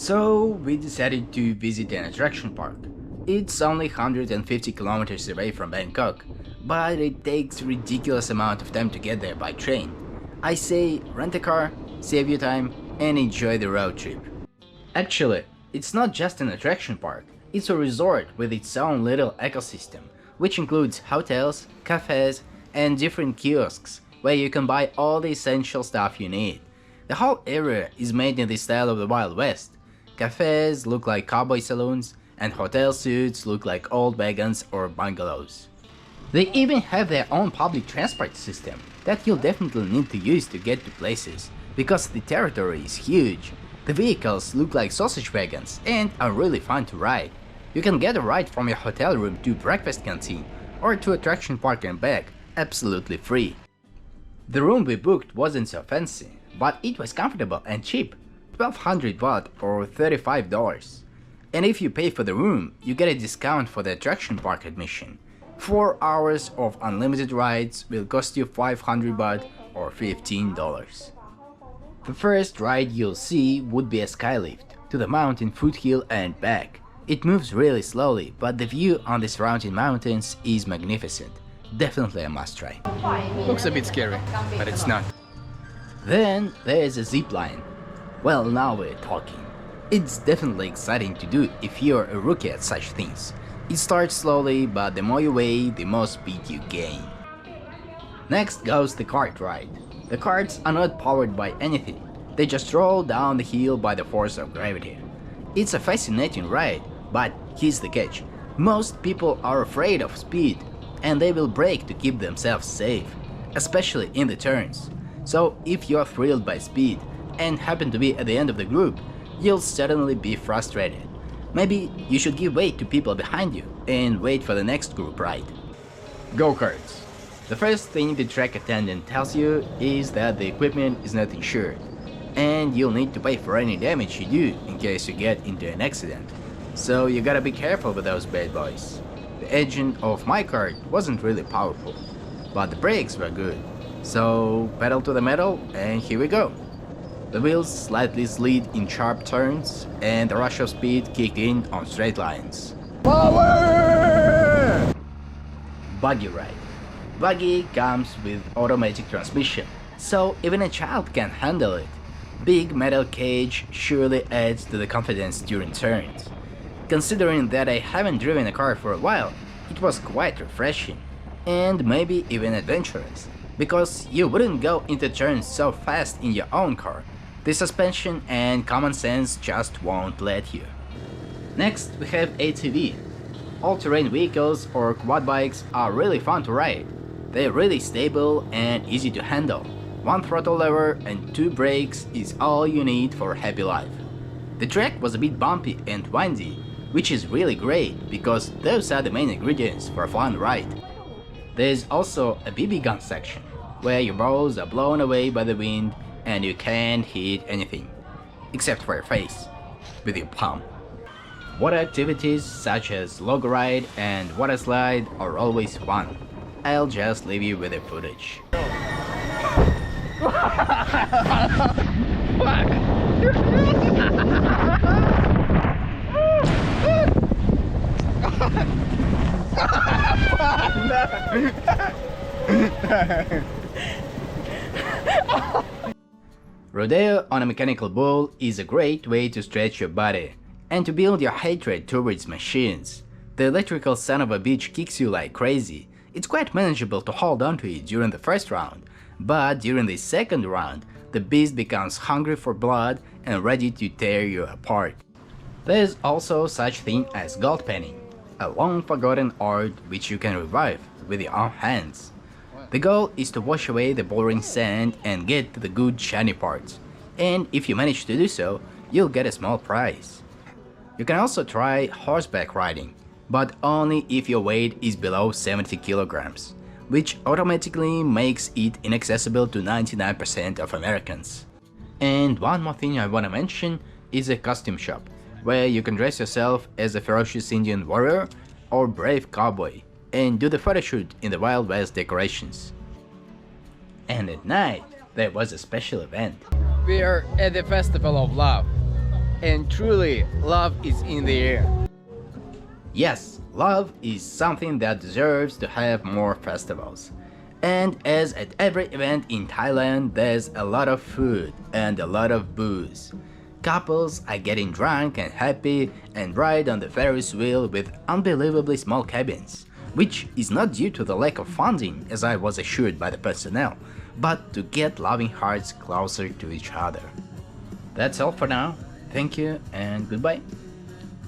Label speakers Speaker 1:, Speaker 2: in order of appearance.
Speaker 1: So we decided to visit an attraction park. It's only 150 kilometers away from Bangkok, but it takes ridiculous amount of time to get there by train. I say rent a car, save your time, and enjoy the road trip. Actually, it's not just an attraction park, it's a resort with its own little ecosystem, which includes hotels, cafes, and different kiosks where you can buy all the essential stuff you need. The whole area is made in the style of the Wild West. Cafes look like cowboy saloons, and hotel suites look like old wagons or bungalows. They even have their own public transport system that you'll definitely need to use to get to places, because the territory is huge. The vehicles look like sausage wagons and are really fun to ride. You can get a ride from your hotel room to breakfast canteen or to attraction park and back, absolutely free. The room we booked wasn't so fancy, but it was comfortable and cheap, 1200 baht or $35. And if you pay for the room, you get a discount for the attraction park admission. 4 hours of unlimited rides will cost you 500 baht or $15. The first ride you'll see would be a skylift to the mountain foothill and back. It moves really slowly, but the view on the surrounding mountains is magnificent. Definitely a must try.
Speaker 2: Looks a bit scary, but it's not.
Speaker 1: Then there's a zip line. Well, now we're talking. It's definitely exciting to do if you're a rookie at such things. It starts slowly, but the more you weigh, the more speed you gain. Next goes the kart ride. The karts are not powered by anything, they just roll down the hill by the force of gravity. It's a fascinating ride, but here's the catch. Most people are afraid of speed, and they will brake to keep themselves safe, especially in the turns. So if you're thrilled by speed and happen to be at the end of the group, you'll certainly be frustrated. Maybe you should give way to people behind you and wait for the next group ride. Go-karts. The first thing the track attendant tells you is that the equipment is not insured, and you'll need to pay for any damage you do in case you get into an accident. So you gotta be careful with those bad boys. The engine of my kart wasn't really powerful, but the brakes were good. So pedal to the metal and here we go. The wheels slightly slid in sharp turns, and the rush of speed kicked in on straight lines. Power! Buggy ride. Buggy comes with automatic transmission, so even a child can handle it. Big metal cage surely adds to the confidence during turns. Considering that I haven't driven a car for a while, it was quite refreshing, and maybe even adventurous, because you wouldn't go into turns so fast in your own car. The suspension and common sense just won't let you. Next we have ATV. All-terrain vehicles or quad bikes are really fun to ride. They're really stable and easy to handle. One throttle lever and 2 brakes is all you need for a happy life. The track was a bit bumpy and windy, which is really great because those are the main ingredients for a fun ride. There's also a BB gun section, where your balls are blown away by the wind and you can't hit anything, except for your face, with your palm. Water activities such as log ride and water slide are always fun. I'll just leave you with the footage. Rodeo on a mechanical bull is a great way to stretch your body and to build your hatred towards machines. The electrical son of a bitch kicks you like crazy. It's quite manageable to hold onto it during the first round, but during the second round, the beast becomes hungry for blood and ready to tear you apart. There's also such thing as gold panning, a long forgotten art which you can revive with your own hands. The goal is to wash away the boring sand and get to the good shiny parts, and if you manage to do so, you'll get a small prize. You can also try horseback riding, but only if your weight is below 70 kilograms, which automatically makes it inaccessible to 99% of Americans. And one more thing I wanna mention is a costume shop, where you can dress yourself as a ferocious Indian warrior or brave cowboy, and do the photo shoot in the Wild West decorations. And at night, there was a special event.
Speaker 2: We are at the Festival of Love. And truly, love is in the air.
Speaker 1: Yes, love is something that deserves to have more festivals. And as at every event in Thailand, there's a lot of food and a lot of booze. Couples are getting drunk and happy and ride on the Ferris wheel with unbelievably small cabins, which is not due to the lack of funding, as I was assured by the personnel, but to get loving hearts closer to each other. That's all for now. Thank you and goodbye.